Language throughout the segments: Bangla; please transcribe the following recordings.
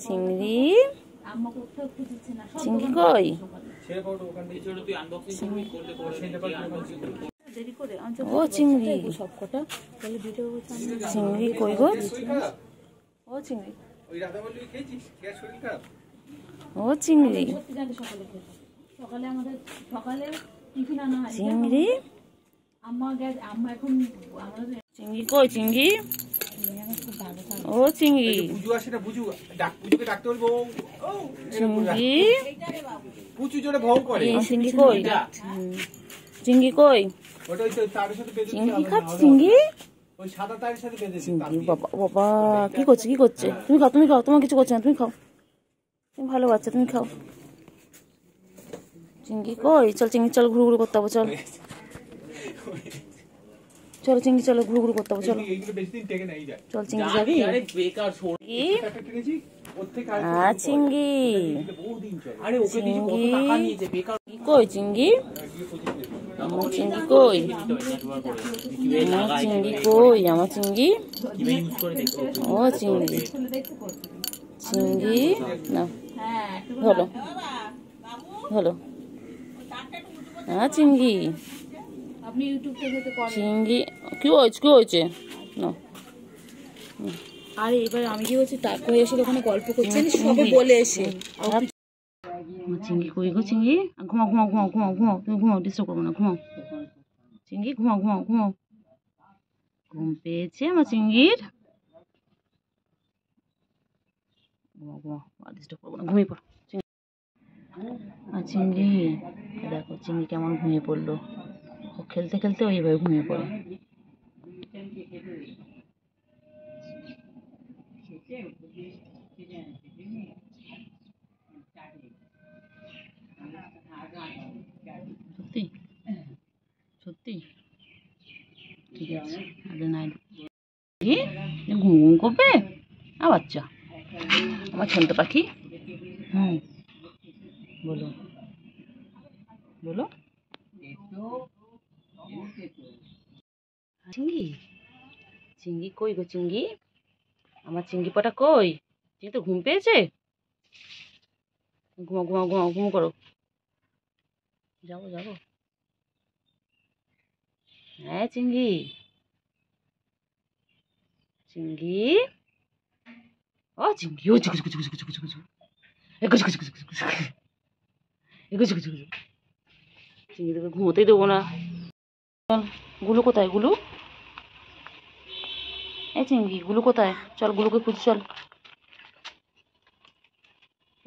চিংড়ি চিংড়ি কই? ও চিংড়ি সবকটা চিংড়ি কই গো? ও চিংড়ি ও চিংড়ি চিংড়ি চিংড়ি কই? চিংড়ি ও চিংড়ি চিংড়ি কই? চিংড়ি কই? চিংড়ি খাচ্ছি চিংড়ি চিংড়ি বাবা বাবা কি করছে কি করছে? তুমি খাও তুমি খাও, তোমার কিছু করছে না, তুমি খাও, তুমি ভালো বাচ্চা, তুমি খাও। চিংড়ি কই? চল চিংড়ি চল ঘুরু ঘুরু করতে হবে, চল চলো চিংড়ি চলো ঘুরু ঘুরু করতে হবে, চলো চল চিংড়ি যাবি? চিংড়ি চিংড়ি কই? চিংড়ি আমার চিংড়ি কই? আমার চিংড়ি কই? আমার চিংড়ি ও চিংড়ি চিংড়ি না হলো হলো হ্যাঁ চিংড়ি চিংড়ি কি হয়েছে কি হয়েছে না? আরে এবার আমি কি বলছি তারপর এসে ওখানে গল্প করছেন সবে বলে এসে চিংড়ি কই গো? চিংড়ি ঘুমাও ঘুমাও ঘুমাও ঘুমাও ঘুমাও, তুমি ঘুমাও, ডিস্টার্ব করবো না, ঘুমাও চিংড়ি, ঘুমাও ঘুমাও ঘুমাও। ঘুম পেয়েছে আমার চিংড়ির? ঘুমাও ঘুমাও, ডিস্টার্ব করবো না, ঘুমিয়ে পড়ো। আর চিংড়ি দেখো চিংড়ি কেমন ঘুমিয়ে পড়লো, ও খেলতে খেলতে ওইভাবে ঘুমিয়ে পড়ে। সত্যি সত্যি ঠিক আছে, নাই ঘুম ঘুম করবে আর বাচ্চা আমার ছোট পাখি। বলো বলো চিংড়ি চিংড়ি কই গো? চিংড়ি আমার চিংড়ি পাটা কই? চিংড়ি তো ঘুম পেয়েছে, ঘুমাও ঘুমাও ঘুমাও, ঘুম করো, যাবো যাবো। হ্যাঁ চিংড়ি চিংড়ি ও চিংড়ি ও চিংড়ি চিংড়িকে ঘুমোতেই দেবো না। গুলু কোথায়? গুলু এই চিংড়ি গুলু কোথায়? চল গুলুকে খুঁজ, চল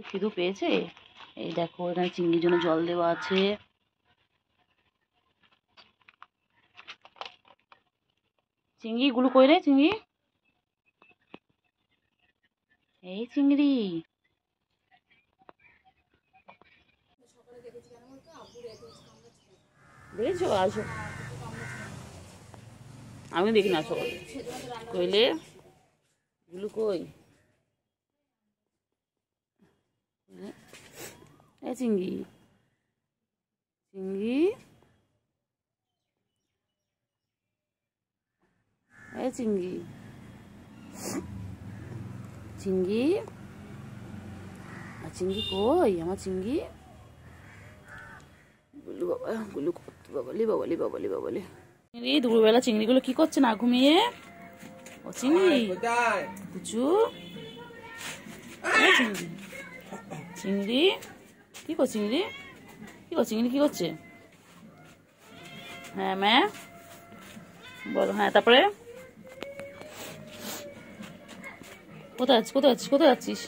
খিদু পেয়েছে। এই দেখো এখানে চিংড়ির জন্য জল দেওয়া আছে। চিংড়ি গুলু কই রে? চিংড়ি এই চিংড়ি দেখেছো? আসো, আমি দেখি না সকালে কইলে গুলু কই? এই চিংড়ি চিংড়ি এই চিংড়ি চিংড়ি আর চিংড়ি কই? আমার চিংড়ি গুলু বাবা গুলু বাবালি বাবালি বাবালি বাবালি। চিংড়ি দুপুরবেলা চিংড়িগুলো কি করছে না ঘুমিয়ে? ও চিংড়ি বুঝু চিংড়ি চিংড়ি কি করছে? চিংড়ি কি করছে? চিংড়ি কি করছে? হ্যাঁ ম্যা বলো। হ্যাঁ তারপরে কোথায় আছিস? কোথায় আছিস? কোথায় যাচ্ছিস?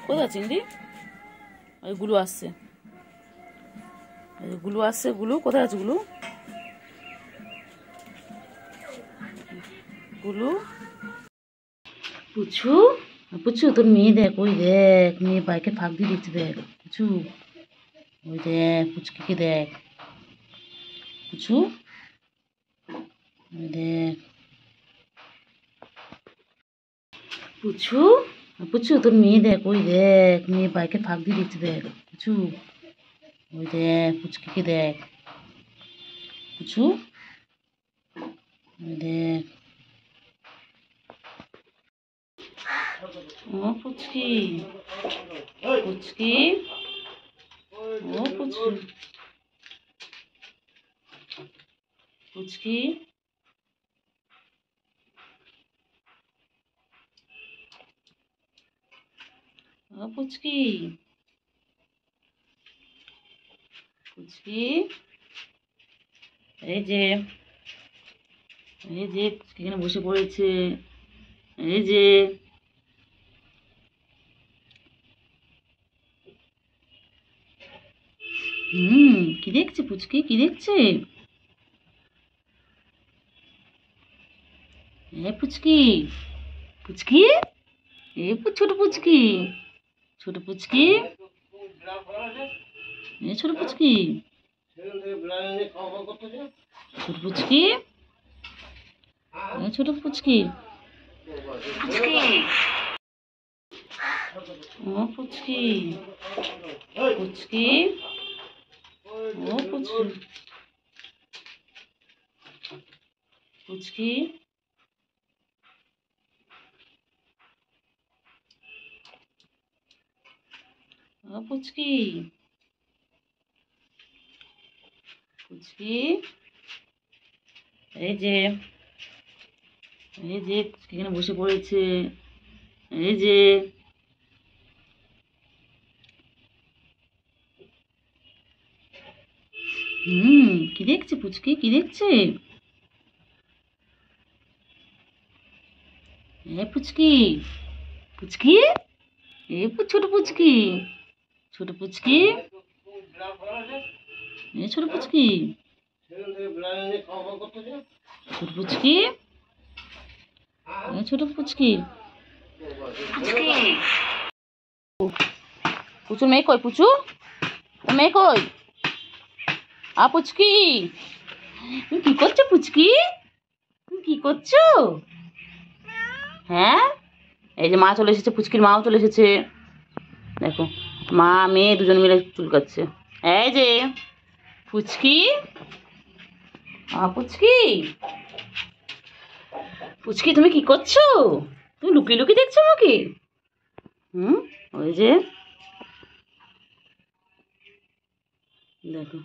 কোথায় চিংড়ি? ওই গুলু আসছে, গুলু আসছে। গুলু কোথায় আছে? গুলু গুলু পুচু পুচু তোর মেয়ে দেখ, ওই দেখ মেয়ে বাইকে ফাঁক দিয়ে দিচ্ছে, দেখ পুচু ওই দেখ পুচকিকে দেখ পুচু ওই দেখ পুচু পুচু তোর মেয়ে দেখ, ওই দেখ মেয়ে বাইকে ফাঁক দিয়ে দিচ্ছে, দেখ পুচু ওই দেখ পুচকিকে দেখ পুচু ওই দেখ ও পুচকি, পুচকি, ও পুচকি, পুচকি, ও পুচকি, পুচকি, এই যে, এই যে পুচকি এখানে বসে পড়েছে, এই যে, কি দেখছে পুচকি, কি দেখছে? এ পুচকি, পুচকি, ছোট পুচকি, ছোট পুচকি, ছোট পুচকি, ছোট পুচকি, ছোট পুচকি, ও পুচকি, পুচকি, ও পুচকি, পুচকি, ও পুচকি, পুচকি, এই যে, এই যে এখানে বসে পড়েছে, এই যে, কি দেখছে পুচকি, কি দেখছে? পুচকি, পুচকি, ছোট পুচকি, ছোট পুচকি, ছোট পুচকি, ছোট পুচকি, ছোট পুচকি, পুচুর মেয়ে কই? পুচু মেয়ে কই? পুচকি, তুমি কি করছো পুচকি? তুমি কি করছো? হ্যাঁ, এই যে মা চলে এসেছে, পুচকির মাও চলে এসেছে। দেখো, মা মেয়ে দুজন মিলে চুল কাটছে। এই যে পুচকি, পুচকি, পুচকি তুমি কি করছো? তুমি লুকিয়ে লুকিয়ে দেখছো আমাকে? ওই যে দেখো,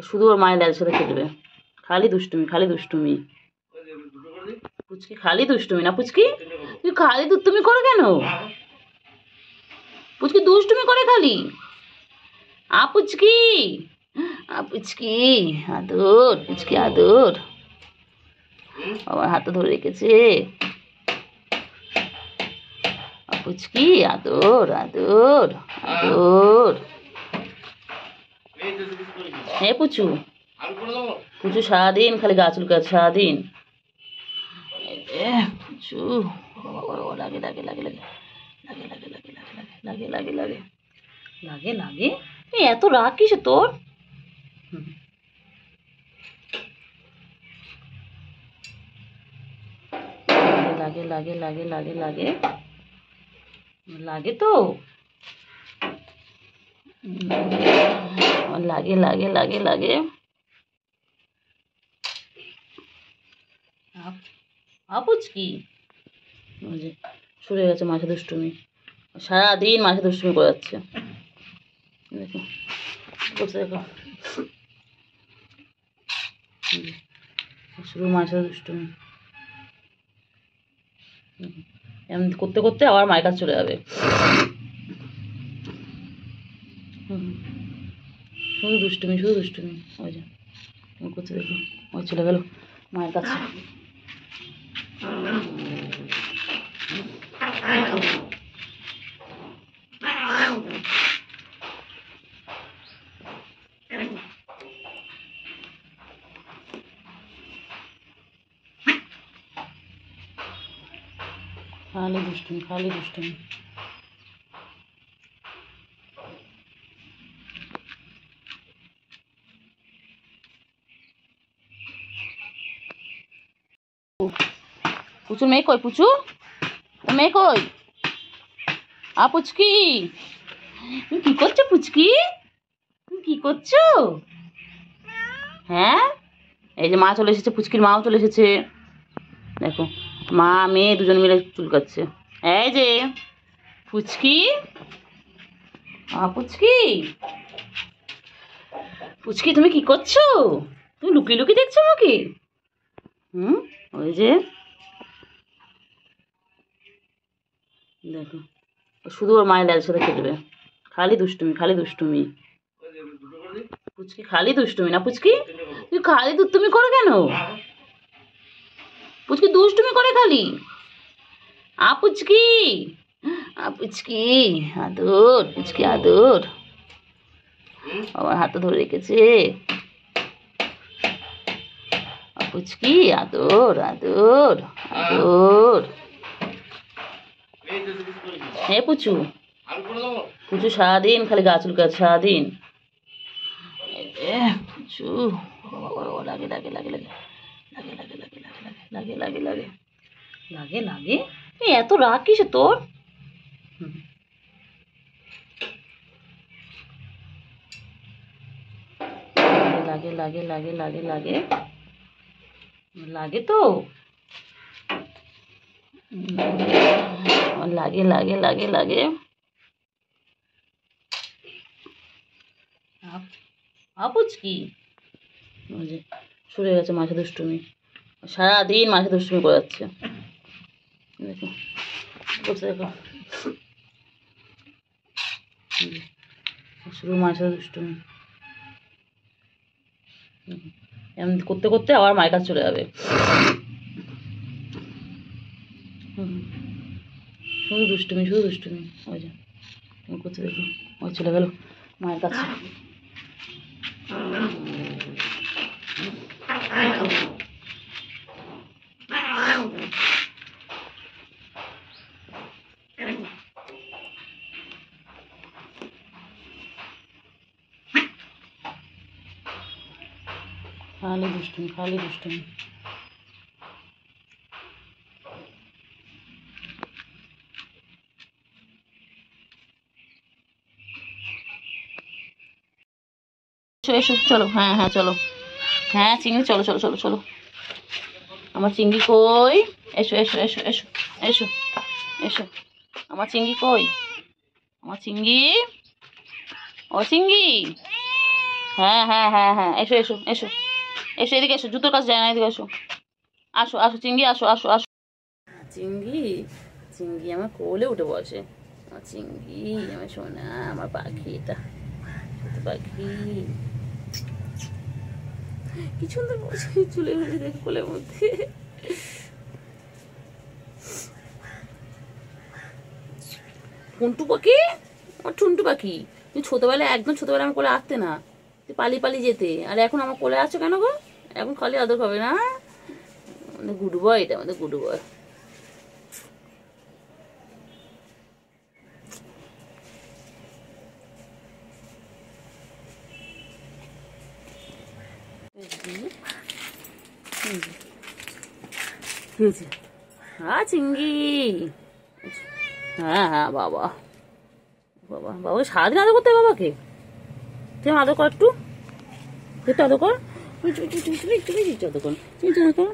শুধু ওর মায়ের লালের সাথে খেলবে, খালি দুষ্টুমি, খালি দুষ্টুমি। পুচকি খালি দুষ্টুমি না পুচকি? তুই খালি দুষ্টুমি করো কেন? পুচকি দুষ্টুমি করে খালি। পুচকি, পুচকি আদর, পুচকি আদর, আমার হাতে ধরে রেখেছে। পুচকি আদর, আদর, আদর। হ্যাঁ পুচু, পুচু সারাদিন খালি গা চুলকাচ্ছে, সারাদিন। পুচু লাগে লাগে লাগে লাগে লাগে লাগে লাগে লাগে লাগে লাগে লাগে লাগে। এত রাগ কিসে তোর? লাগে লাগে লাগে লাগে লাগে লাগে তো, লাগে লাগে লাগে লাগে। পুচকি সরে গেছে মাঝে দুষ্টুমি, সারাদিন মাঝে দুষ্টুমি করে যাচ্ছে। দেখো বসে দেখো, শুধু মাঝে দুষ্টুমি। এমন করতে করতে আবার মায়ের কাছে চলে যাবে। শুধু দুষ্টুমি, শুধু দুষ্টুমি। ওই যে করতে দেখো, ওই চলে গেল মায়ের কাছে। খালি দুষ্টুমি, খালি দুষ্টুমি। পুচুর মেয়ে কই? পুচু মেয়ে কই? পুচকি, তুমি কি করছো পুচকি? তুমি কি করছো? হ্যাঁ, এই যে মা চলে এসেছে, পুচকির মাও চলে এসেছে। দেখো, মা মেয়ে দুজন মিলে চুল কাটছে। এই যে পুচকি, পুচকি, পুচকি তুমি কি করছো? তুমি লুকিয়ে লুকিয়ে দেখছো আমাকে? ওই যে দেখো, শুধু ওর মায়ের লাল সাথে খেলবে, খালি দুষ্টুমি, খালি দুষ্টুমি। পুচকি খালি দুষ্টুমি না পুচকি? তুই খালি দুষ্টুমি করো কেন? পুচকি দুষ্টুমি করে খালি। পুচকি, পুচকি আদর, পুচকি আদর, আমার হাতে ধরে রেখেছে। পুচকি আদর, আদর, আদর। হ্যাঁ পুচু, পুচু সারাদিন খালি গা চুলকাচ্ছে সারাদিন। পুচু লাগে লাগে লাগে লাগে লাগে লাগে লাগে লাগে লাগে লাগে লাগে লাগে। এত রাগ কিসে তোর? লাগে লাগে লাগে লাগে লাগে লাগে তো লাগে লাগে লাগে লাগে। পুচকি সরে গেছে মাঝে দুষ্টুমি, সারাদিন মাঝে দুষ্টুমি করে যাচ্ছে। দেখো বসে দেখো, শুরু মাঝে দুষ্টুমি। এমন করতে করতে আবার মায়ের কাছে চলে যাবে। শুধু দুষ্টুমি, শুধু দুষ্টুমি। ওই যে করতে দেখো, ওই চলে গেল মায়ের কাছে। খালি দুষ্টুমি, খালি দুষ্টুমি। এসো এসো, চলো, হ্যাঁ হ্যাঁ চলো, হ্যাঁ চিংড়ি চলো চলো চলো চলো। আমার চিংড়ি কই? এসো এসো এসো এসো এসো এসো। আমার চিংড়ি কই? আমার চিংড়ি, ও চিংড়ি, হ্যাঁ হ্যাঁ হ্যাঁ হ্যাঁ এসো এসো এসো এসো, এদিকে এসো, জুতোর কাছে যায় না, এদিকে এসো, আসো আসো চিংড়ি, আসো আসো আসো। চিংড়ি, চিংড়ি আমার কোলে উঠে বসে। আমার চিংড়ি, আমার সোনা, আমার পাখি, এটা পাখি কি সুন্দর বসে চুলে উঠে দেখ কোলের মধ্যে। টুনটু পাখি, আমার টুনটু পাখি, তুমি ছোটবেলায়, একদম ছোটবেলায় আমার কোলে আসতে না, তুই পালিয়ে পালিয়ে যেতে, আর এখন আমার কোলে আসছো কেন গো? এখন খালি আদর পাবে না? আমাদের গুড বয়, এটা আমাদের গুড বয়। চিংড়ি, হ্যাঁ হ্যাঁ বাবা, বাবা বাবাকে সারাদিন আদর করতে হবে বাবাকে। তুমি আদর কর একটু, একটু আদর কর, একটু আদর কর, আদর কর।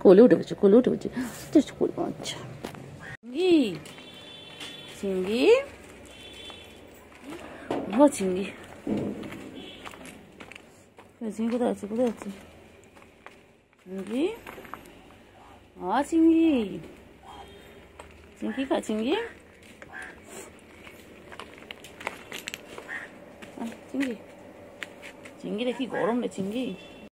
কোলে উঠে বলছে, কোলে উঠে বলছে, আচ্ছা চিংড়ি, চিংড়ি, চিংড়ি, চিংড়ি কোথায় আছে, কোথায় আছে চিংড়ি? চিংড়ি, চিংড়ি খা, চিংড়ি, চিংড়ি, চিংড়ি রে কি গরম রে চিংড়ি।